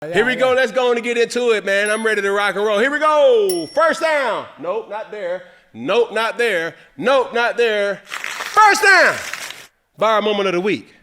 Here we go. Let's go on and get into it, man. I'm ready to rock and roll. Here we go. First down. Nope, not there. Nope, not there. Nope, not there. First down. Bar moment of the week.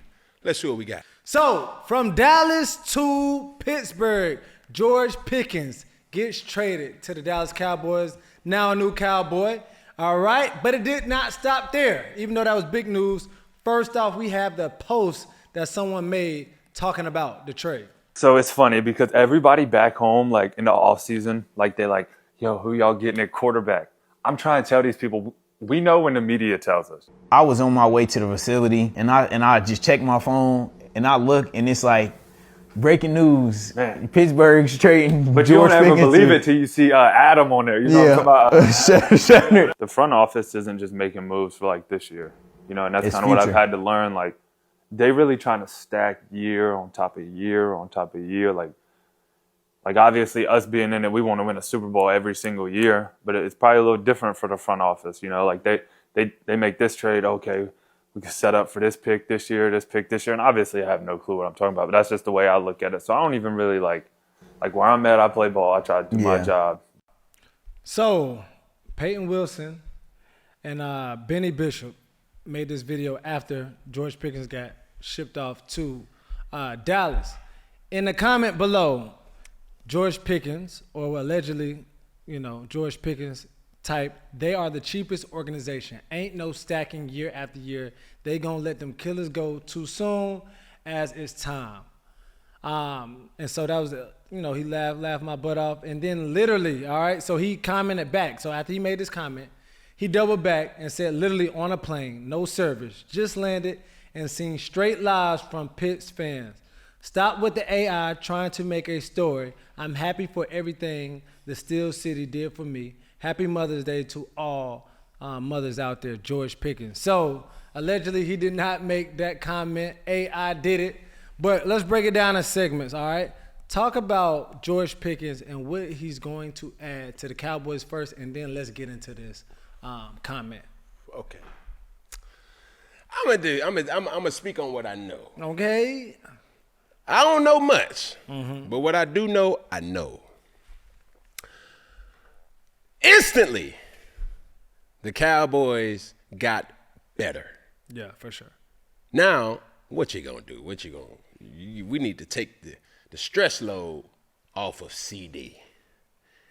Let's see what we got. So, from Dallas to Pittsburgh, George Pickens gets traded to the Dallas Cowboys. Now a new Cowboy. All right, but it did not stop there. Even though that was big news, first off, we have the post that someone made talking about the trade. So it's funny because everybody back home, like in the off season, like they're like, yo, who y'all getting at quarterback? I'm trying to tell these people, we know when the media tells us. I was on my way to the facility and I just checked my phone and I look and it's like breaking news. Man. Pittsburgh's trading. But George you don't ever Pickens believe it till you see Adam on there. You know what I'm talking about? The front office isn't just making moves for like this year, you know, and that's kind of what I've had to learn. Like, they really trying to stack year on top of year on top of year. Like obviously us being in it, we want to win a Super Bowl every single year, but it's probably a little different for the front office. You know, like they make this trade. Okay, we can set up for this pick this year, and obviously I have no clue what I'm talking about, but that's just the way I look at it. So I don't even really like where I'm at. I play ball. I try to do my job. So Peyton Wilson and Benny Bishop made this video after George Pickens got shipped off to Dallas. In the comment below, George Pickens, or allegedly, you know, George Pickens type, they are the cheapest organization. Ain't no stacking year after year. They gonna let them killers go too soon as it's time. And so that was, you know, he laughed my butt off. And then literally, all right, so he commented back. So after he made this comment, he doubled back and said, literally on a plane, no service, just landed and seen straight lives from Pitts fans. Stop with the AI trying to make a story. I'm happy for everything the Steel City did for me. Happy Mother's Day to all mothers out there, George Pickens. So allegedly he did not make that comment. AI did it. But let's break it down in segments, all right? Talk about George Pickens and what he's going to add to the Cowboys first, and then let's get into this comment. Okay. I'm gonna speak on what I know. Okay. I don't know much, but what I do know, I know. Instantly, the Cowboys got better. Yeah, for sure. Now, what you gonna do? We need to take the stress load off of CD.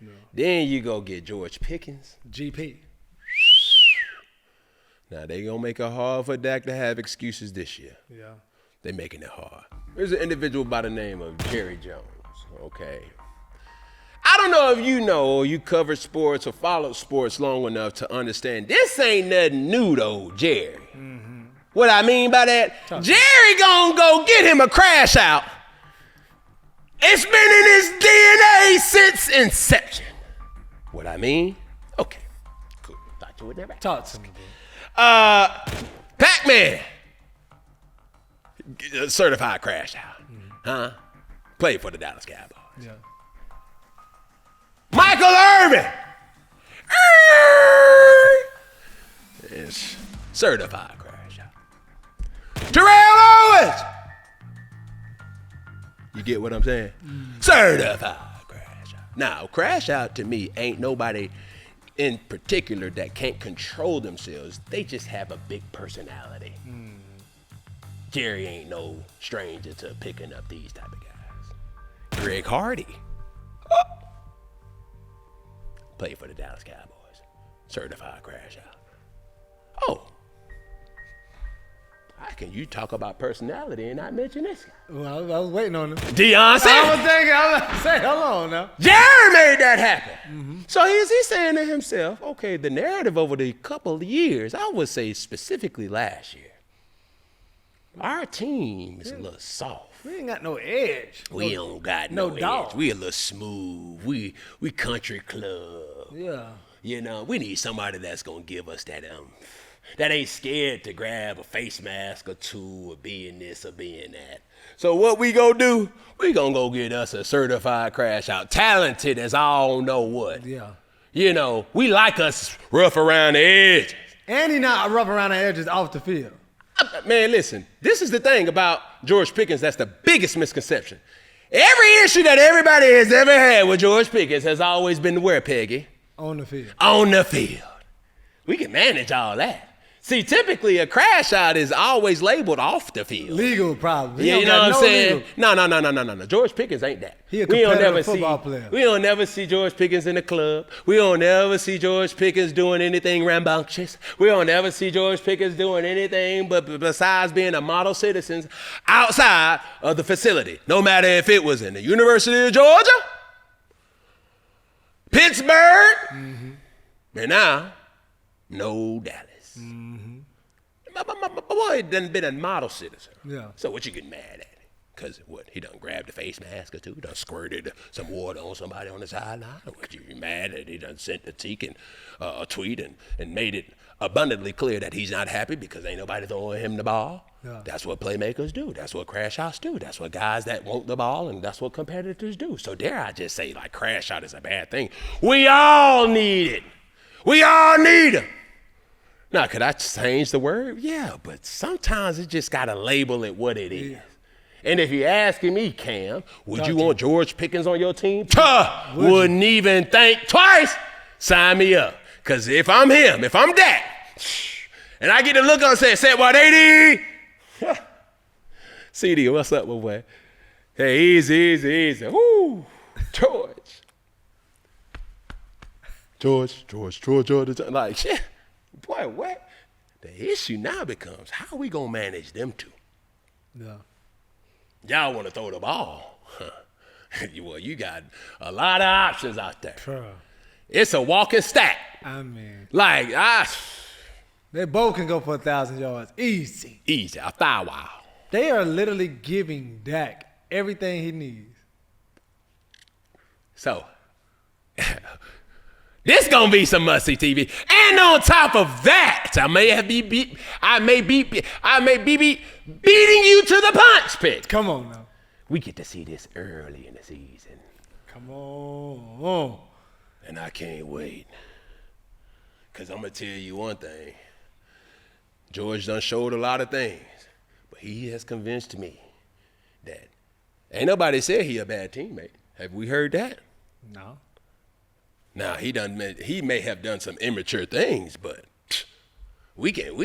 Yeah. Then you go get George Pickens. GP. Now, they going to make it hard for Dak to have excuses this year. Yeah. They making it hard. There's an individual by the name of Jerry Jones, okay? I don't know if you know or you covered sports or followed sports long enough to understand this ain't nothing new, though, Jerry. Mm-hmm. What I mean by that, Jerry gonna go get him a crash out. It's been in his DNA since inception. What I mean? Okay, cool. Thought you would never talk to me, dude. Pac-Man, certified crash out, huh? Played for the Dallas Cowboys. Yeah. Michael Irvin, is certified crash out. Terrell Owens, you get what I'm saying? Certified crash out. Now, crash out to me ain't nobody in particular that can't control themselves. They just have a big personality. Jerry ain't no stranger to picking up these type of guys. Greg Hardy, played for the Dallas Cowboys, certified crash out. Oh, how can you talk about personality and not mention this guy? Well, I was waiting on him. Deion Sanders. I was saying, hold on now. Jerry made that happen. So he's saying to himself, okay, the narrative over the couple of years, I would say specifically last year, our team is a little soft. We ain't got no edge. We don't got no edge. We a little smooth. We country club. Yeah. You know, we need somebody that's gonna give us that ain't scared to grab a face mask or two or being this or being that. So what we gonna do? We gonna go get us a certified crash out. Talented as I don't know what. Yeah. You know, we like us rough around the edges. And he not rough around the edges off the field. Man, listen, this is the thing about George Pickens that's the biggest misconception. Every issue that everybody has ever had with George Pickens has always been where, Peggy? On the field. On the field. We can manage all that. See, typically a crash out is always labeled off the field. Legal problem. Yeah, you know what I'm saying? No. George Pickens ain't that. He a competitive football player. We don't never see George Pickens in the club. We don't never see George Pickens doing anything rambunctious. We don't ever see George Pickens doing anything but besides being a model citizen outside of the facility. No matter if it was in the University of Georgia, Pittsburgh, and now, no Dallas. My boy done been a model citizen. Yeah. So what you get mad at? Because what, he done grabbed the face mask or two, done squirted some water on somebody on the sideline? What, you mad that he done sent a tweet and made it abundantly clear that he's not happy because ain't nobody throwing him the ball? Yeah. That's what playmakers do. That's what crash outs do. That's what guys that want the ball, and that's what competitors do. So dare I just say, like, crash out is a bad thing. We all need it. We all need it. Now, could I change the word? Yeah, but sometimes it just got to label it what it is. And if you're asking me, Cam, would you want George Pickens on your team? Wouldn't even think twice. Sign me up. Because if I'm him, if I'm Dak, and I get to look on and say what, 80? CD, what's up, my boy? Hey, easy. Woo, George. Like, shit. Boy, what? The issue now becomes, how are we going to manage them two? Yeah. Y'all want to throw the ball. Well, you got a lot of options out there. Bro. It's a walking stack. I mean. Like, they both can go for 1,000 yards. Easy. A thigh wow. They are literally giving Dak everything he needs. So, this gonna be some must-see TV. And on top of that, I may be beating you to the punch, Pick. Come on now. We get to see this early in the season. Come on. And I can't wait. Because I'm going to tell you one thing. George done showed a lot of things. But he has convinced me that ain't nobody said he a bad teammate. Have we heard that? No. Now, he may have done some immature things, but we can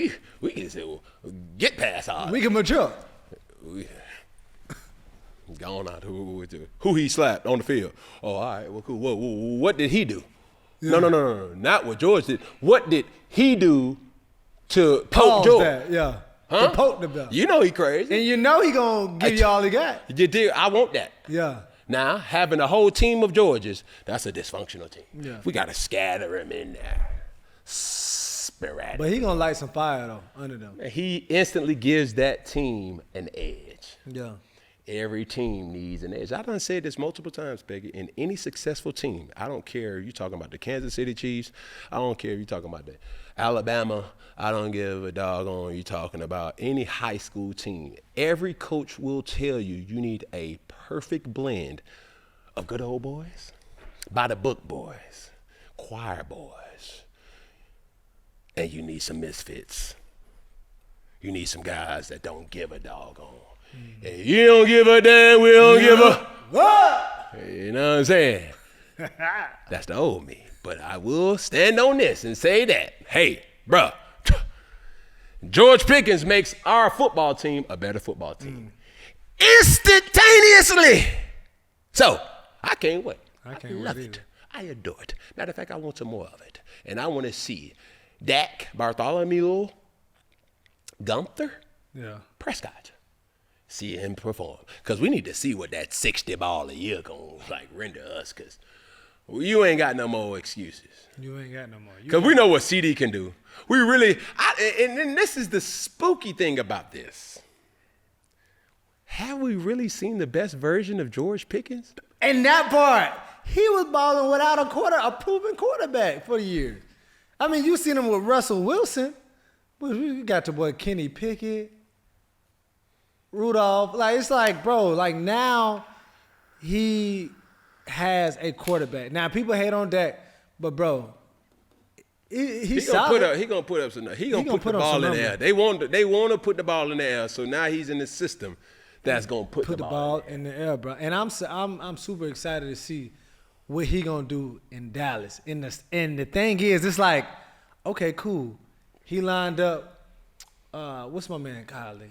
say, well, get past all that. We can mature. Gone out. Who he slapped on the field? Oh, all right. Well, cool. What did he do? Yeah. No. Not what George did. What did he do to poke George? That, yeah. Huh? To poke the belt. You know he crazy. And you know he gonna give you all he got. You did. I want that. Yeah. Now, having a whole team of Georges, that's a dysfunctional team. Yeah. We got to scatter him in there. Sporadic. But he going to light some fire, though, under them. He instantly gives that team an edge. Yeah. Every team needs an edge. I done said this multiple times, Peggy. In any successful team, I don't care if you're talking about the Kansas City Chiefs. I don't care if you're talking about the Alabama. I don't give a doggone you talking about any high school team. Every coach will tell you you need a perfect blend of good old boys, by the book boys, choir boys, and you need some misfits. You need some guys that don't give a doggone. And you don't give a damn, we don't give a what? You know what I'm saying? That's the old me. But I will stand on this and say that, hey, bruh, George Pickens makes our football team a better football team. Instantaneously. So, I can't wait. I can't love wait it. I adore it. Matter of fact, I want some more of it. And I want to see Dak Bartholomew Gunther Prescott. See him perform. Because we need to see what that 60 ball a year going to render us. Because you ain't got no more excuses. You ain't got no more. Because we know what CD can do. We really, and this is the spooky thing about this. Have we really seen the best version of George Pickens? And that part, he was balling without a proven quarterback for years. I mean, you seen him with Russell Wilson, but you got your boy Kenny Pickett, Rudolph. It's like, bro, now he has a quarterback. Now, people hate on Dak, but, bro, he's solid. He gonna put up some. He gonna put the ball in the air. They want to put the ball in the air. So now he's in the system that's gonna put the ball in the air, bro. And I'm super excited to see what he gonna do in Dallas. And the thing is, it's like, okay, cool. He lined up. What's my man, Kylie?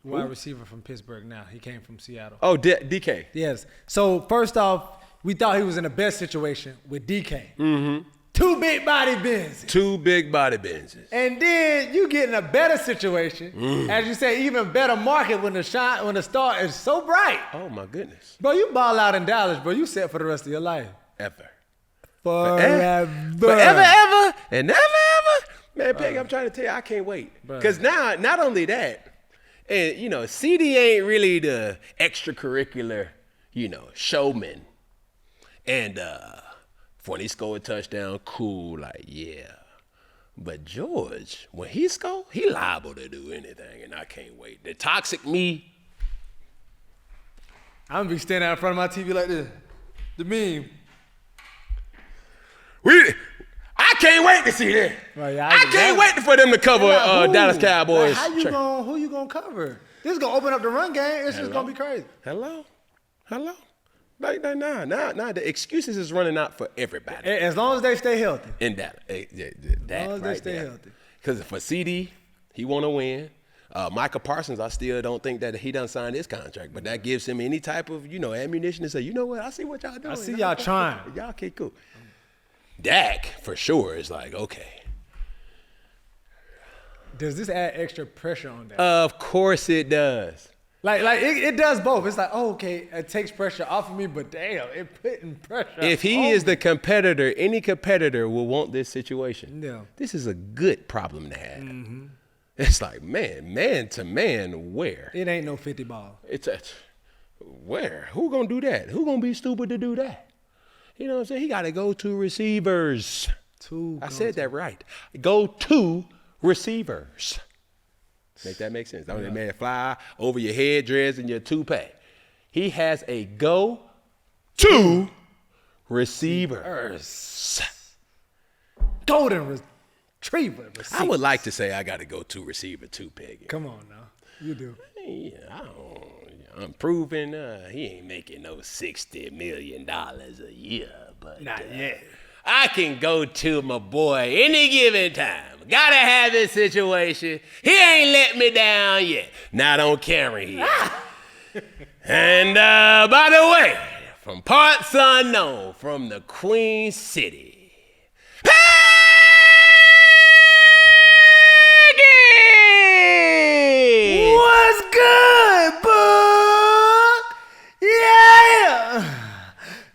Wide receiver from Pittsburgh now. He came from Seattle. Oh, DK. Yes. So first off, we thought he was in the best situation with DK. Mm-hmm. 2 big body Benzes. 2 big body Benzes. And then you get in a better situation, as you say, even better market when the star is so bright. Oh my goodness. Bro, you ball out in Dallas, bro. You set for the rest of your life. Forever, ever, and never, ever. Man, Peggy, I'm trying to tell you, I can't wait. Because now, not only that, and, you know, CD ain't really the extracurricular, you know, showman. And when he scored a touchdown, cool, like, yeah. But George, when he score, he liable to do anything, and I can't wait. The toxic me. I'm going to be standing out in front of my TV like this. The meme. I can't wait to see that. Right, yeah, I can't wait for them to cover Dallas Cowboys. Like, who you gonna cover? This is gonna open up the run game. It's just gonna be crazy. Hello. Like, nah. The excuses is running out for everybody. As long as they stay healthy. And that as long as they stay healthy. Because for CD, he want to win. Micah Parsons, I still don't think that he done signed his contract, but that gives him any type of, you know, ammunition to say, you know what, I see what y'all doing. I see y'all trying. Y'all okay, cool. Dak, for sure, is like, okay. Does this add extra pressure on that? Of course it does. Like it does both. It's like, oh, okay, it takes pressure off of me, but damn, it putting pressure If he is the competitor, any competitor will want this situation. Yeah. This is a good problem to have. Mm-hmm. It's like, man to man, where? It ain't no 50 ball. Where? Who gonna do that? Who gonna be stupid to do that? You know what I'm saying? He got to go to receivers. I said that right. Go to receivers. Make that make sense? Don't that man fly over your headdress and your toupee. He has a go to receivers. Golden retriever. I would like to say I got to go to receiver too, Peggy. Come on now. You do. Yeah, I'm proving he ain't making no $60 million a year, but not yet. I can go to my boy any given time. Gotta have this situation. He ain't let me down yet. Not on camera here. And by the way, from parts unknown, from the Queen City. What's good, bud? Yeah.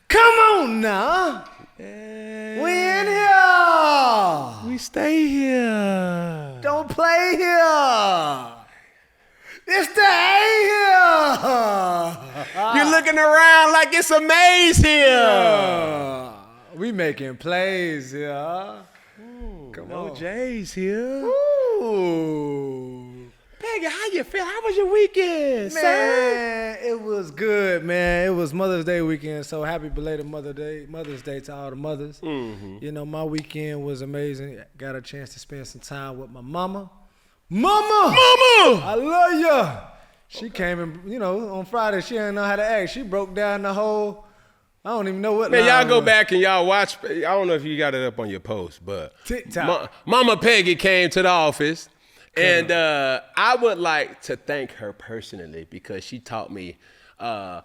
Come on now. We in here. We stay here. Don't play here. It's the A here. You're looking around like it's a maze here. We making plays here. Come on. J's here. Ooh. Peggy, how you feel? How was your weekend, man, sir? It was good, man. It was Mother's Day weekend, so happy belated Mother's Day to all the mothers. Mm-hmm. You know, my weekend was amazing. Got a chance to spend some time with my mama. Mama! I love ya. She came in, you know, on Friday, she didn't know how to act. She broke down the whole, I don't even know what. Man, y'all go back and y'all watch. I don't know if you got it up on your post, but TikTok. Mama Peggy came to the office. And I would like to thank her personally because she taught me, I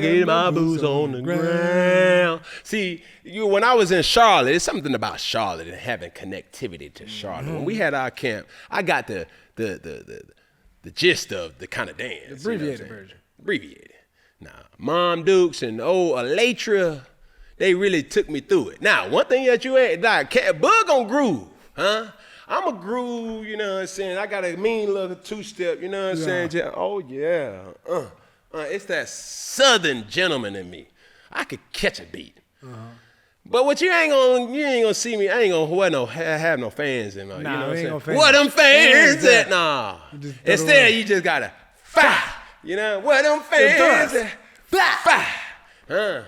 get my boots on the ground. See, when I was in Charlotte, it's something about Charlotte and having connectivity to Charlotte. Mm-hmm. When we had our camp, I got the gist of the kind of dance. The abbreviated version. Abbreviated. Now, Mom Dukes and Elytra, they really took me through it. Now, one thing that you ain't, like, Bug on groove. Huh? I'm a groove, you know what I'm saying? I got a mean little two-step, you know what I'm saying? Oh, yeah. It's that southern gentleman in me. I could catch a beat. Uh-huh. But what you ain't gonna see me, I ain't gonna have no fans in my, you know what I'm saying? Where them fans at? Nah. Instead, you just gotta fire. You know, where them fans at? Fire.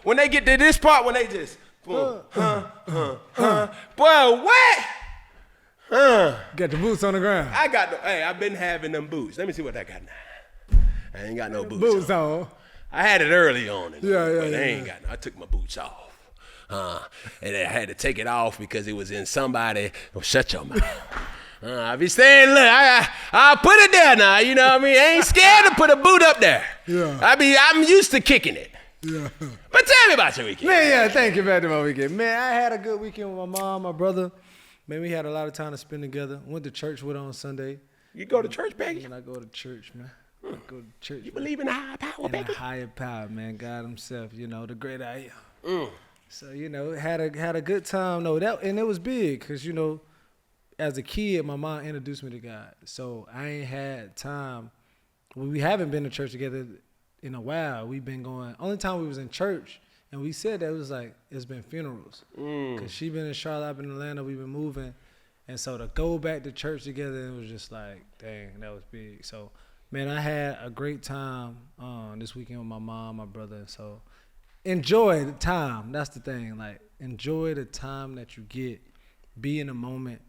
When they get to this part, when they just, boom, boy, what? Got the boots on the ground. I've been having them boots. Let me see what I got now. I ain't got no boots on. I had it early on. But I ain't got no. I took my boots off. And I had to take it off because it was in somebody. Oh, shut your mouth. I be saying, look, I'll put it there now. You know what I mean? I ain't scared to put a boot up there. Yeah. I'm used to kicking it. Yeah. But tell me about your weekend. Man, thank you back to my weekend. Man, I had a good weekend with my mom, my brother. Man, we had a lot of time to spend together. Went to church with her on Sunday. You go to church, Peggy? And I go to church, man. I go to church. You believe in a higher power, in baby? a higher power, man. God himself, the great I am. So, had a good time. No, and it was big because, as a kid, my mom introduced me to God. So I ain't had time. We haven't been to church together in a while. We've been going. Only time we was in church, and we said that it was like it's been funerals. Cause she been in Charlotte, I've been in Atlanta. We've been moving, and so to go back to church together, it was just like, dang, that was big. So, man, I had a great time this weekend with my mom, my brother. So, enjoy the time. That's the thing. Like, enjoy the time that you get. Be in the moment.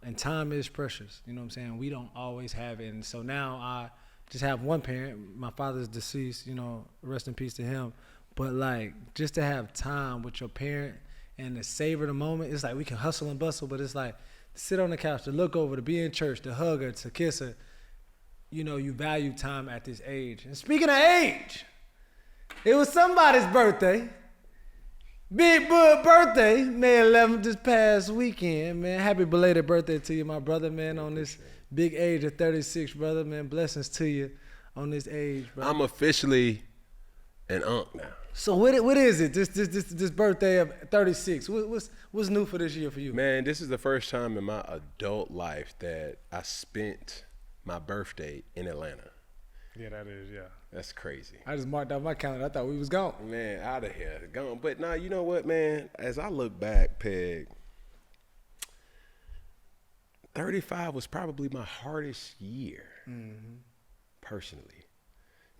And time is precious. You know what I'm saying? We don't always have it. And so now I just have one parent. My father's deceased, rest in peace to him. But, like, just to have time with your parent and to savor the moment, it's like we can hustle and bustle, but it's like to sit on the couch, to look over, to be in church, to hug her, to kiss her. You value time at this age. And speaking of age, it was somebody's birthday. Big Bud birthday, May 11th this past weekend, man. Happy belated birthday to you, my brother, man, on this big age of 36, brother, man. Blessings to you on this age, bro. I'm officially an unk now. So what is it? This birthday of 36. What's new for this year for you? Man, this is the first time in my adult life that I spent my birthday in Atlanta. Yeah, that is, yeah. That's crazy. I just marked out my calendar. I thought we was gone. Man, out of here. Gone. But now, you know what, man? As I look back, Peg, 35 was probably my hardest year, personally.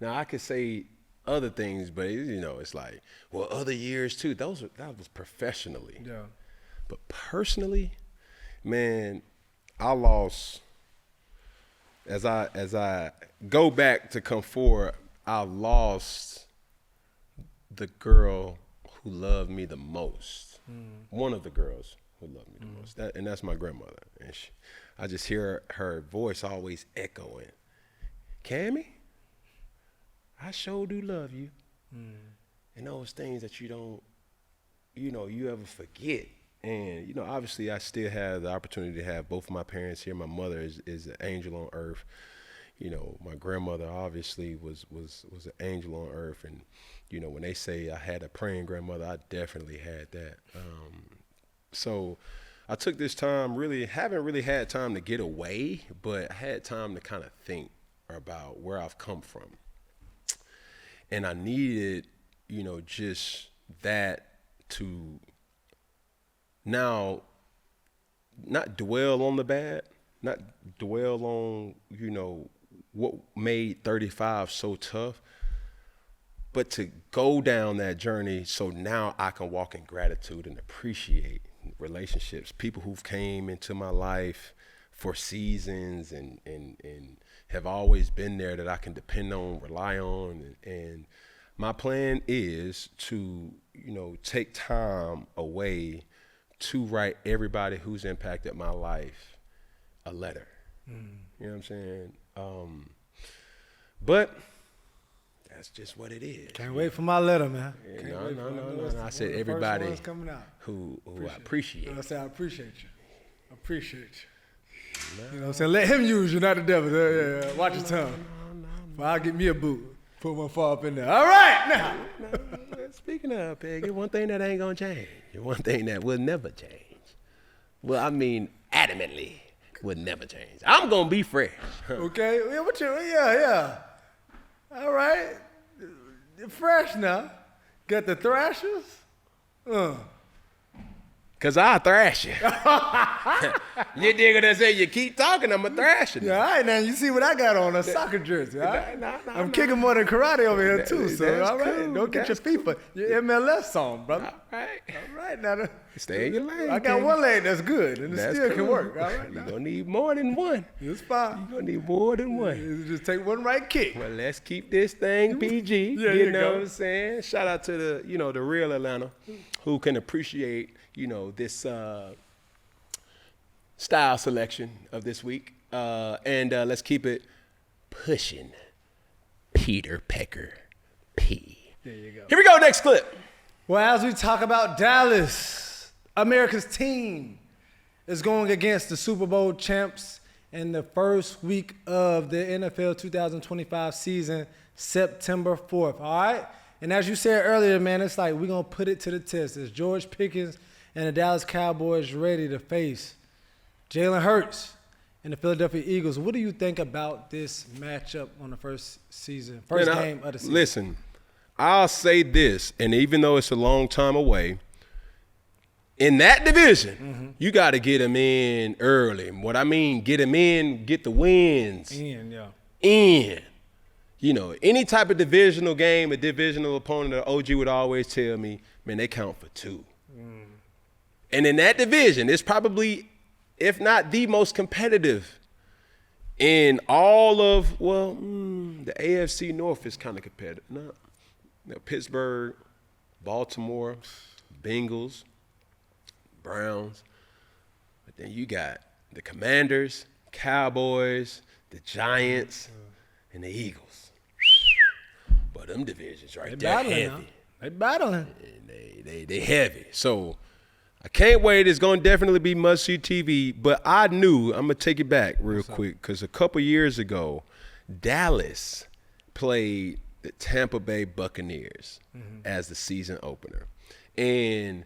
Now, I could say other things, but, it's like, well, other years, too. That was professionally. Yeah. But personally, man, I lost, as I go back to come forward, I lost the girl who loved me the most. One of the girls who loved me the most. And that's my grandmother. And I just hear her voice always echoing. Cammy, I sure do love you. And those things that you don't, you ever forget. And, obviously I still have the opportunity to have both of my parents here. My mother is an angel on earth. My grandmother obviously was an angel on earth. And, when they say I had a praying grandmother, I definitely had that. So I took this time, haven't really had time to get away, but I had time to kind of think about where I've come from. And I needed, just that to now not dwell on the bad, not dwell on, what made 35 so tough, but to go down that journey so now I can walk in gratitude and appreciate relationships, people who've came into my life for seasons and have always been there that I can depend on, rely on. And my plan is to, take time away to write everybody who's impacted my life a letter. You know what I'm saying? But that's just what it is. Can't wait for my letter, man. Yeah, no. I said everybody who I appreciate. I said I appreciate you. I appreciate you. No. You know what I'm saying? Let him use you, not the devil. Yeah. Watch your tongue. No. I'll get me a boot. Put one fall up in there. All right, now. No. Speaking of, Peggy, one thing that ain't gonna change. One thing that will never change. Well, I mean, adamantly will never change. I'm gonna be fresh. Okay. Yeah. All right. You're fresh now. Got the thrashers? Cause I thrash you. You dig what I say? You keep talking, I'm a thrashing. Yeah, all right now. You see what I got on, a soccer jersey. All right? I'm kicking more than karate over here too. So all right, cool. Don't get your FIFA, your MLS on, brother. right. All right, now. Stay in your lane. I got one leg that's good, and it still can cool. work. All right, You're going to need more than one. It's fine. You're going to need more than one. You just take one right kick. Well, let's keep this thing PG. Yeah, you you know go. what I'm saying? Shout out to the real Atlanta who can appreciate, this style selection of this week. And let's keep it pushing. Peter Pecker P. There you go. Here we go, next clip. Well, as we talk about Dallas, America's team is going against the Super Bowl champs in the first week of the NFL 2025 season, September 4th, all right? And as you said earlier, man, it's like we're going to put it to the test. Is George Pickens and the Dallas Cowboys ready to face Jalen Hurts and the Philadelphia Eagles? What do you think about this matchup on the first game of the season? Listen, I'll say this, and even though it's a long time away, in that division, you got to get them in early. What I mean, get them in, get the wins in. Any type of divisional game, a divisional opponent, the OG would always tell me, man, they count for two. And in that division, it's probably, if not the most competitive in all of, the AFC North is kind of competitive. Pittsburgh, Baltimore, Bengals, Browns. But then you got the Commanders, Cowboys, the Giants, and the Eagles. But them divisions right there heavy. They battling. And they heavy. So I can't wait. It's going to definitely be must-see TV. But I'm going to take it back real quick because a couple years ago, Dallas played the Tampa Bay Buccaneers as the season opener. And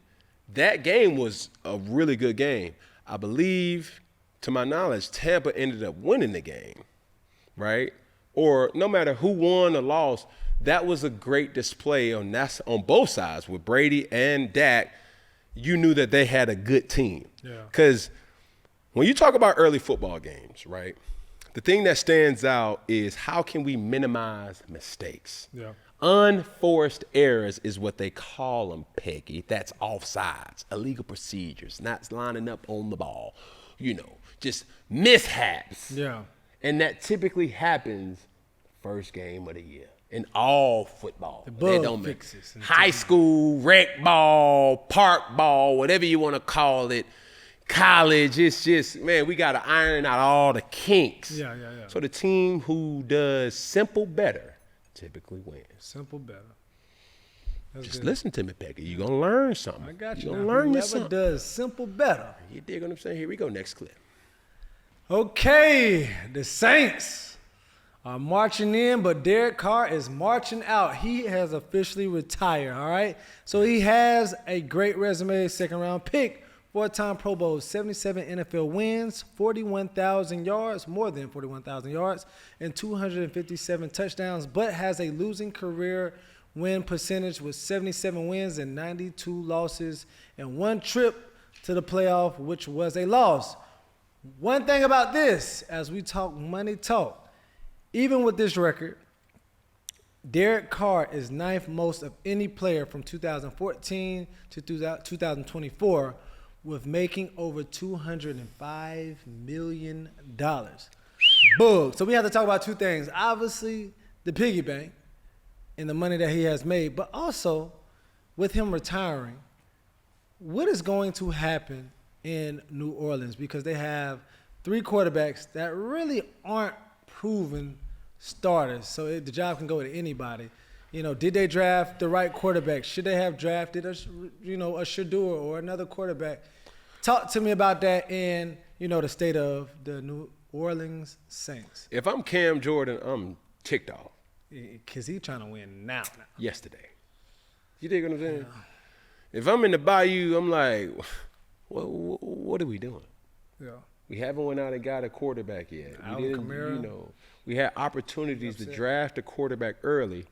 that game was a really good game. I believe, to my knowledge, Tampa ended up winning the game, right? Or no matter who won or lost, that was a great display on both sides. With Brady and Dak, you knew that they had a good team. Because when you talk about early football games, right, the thing that stands out is how can we minimize mistakes? Unforced errors is what they call them, Peggy. That's offsides, illegal procedures, not lining up on the ball, just mishaps. And that typically happens first game of the year in all football. They don't fixes. High school, rec ball, park ball, whatever you want to call it. College, it's just, man, we got to iron out all the kinks. So the team who does simple better typically wins. Simple better. Just listen to me, Peggy. You're going to learn something. I got you. You're going to learn something. Whoever does simple better. You dig what I'm saying? Here we go, next clip. Okay, the Saints are marching in, but Derek Carr is marching out. He has officially retired, all right? So he has a great resume, second-round pick, 4-time Pro Bowl, 77 NFL wins, 41,000 yards, more than 41,000 yards, and 257 touchdowns, but has a losing career win percentage with 77 wins and 92 losses, and one trip to the playoff, which was a loss. One thing about this, as we talk money talk, even with this record, Derek Carr is ninth most of any player from 2014 to 2024 with making over $205 million. Boom. So we have to talk about two things. Obviously, the piggy bank and the money that he has made, but also with him retiring, what is going to happen in New Orleans? Because they have three quarterbacks that really aren't proven starters. So the job can go to anybody. Did they draft the right quarterback? Should they have drafted a Shador or another quarterback? Talk to me about that and, the state of the New Orleans Saints. If I'm Cam Jordan, I'm ticked off. Because he's trying to win now. Yesterday. You dig what I'm saying? If I'm in the Bayou, I'm like, what are we doing? We haven't went out and got a quarterback yet. We didn't, we had opportunities to draft a quarterback early.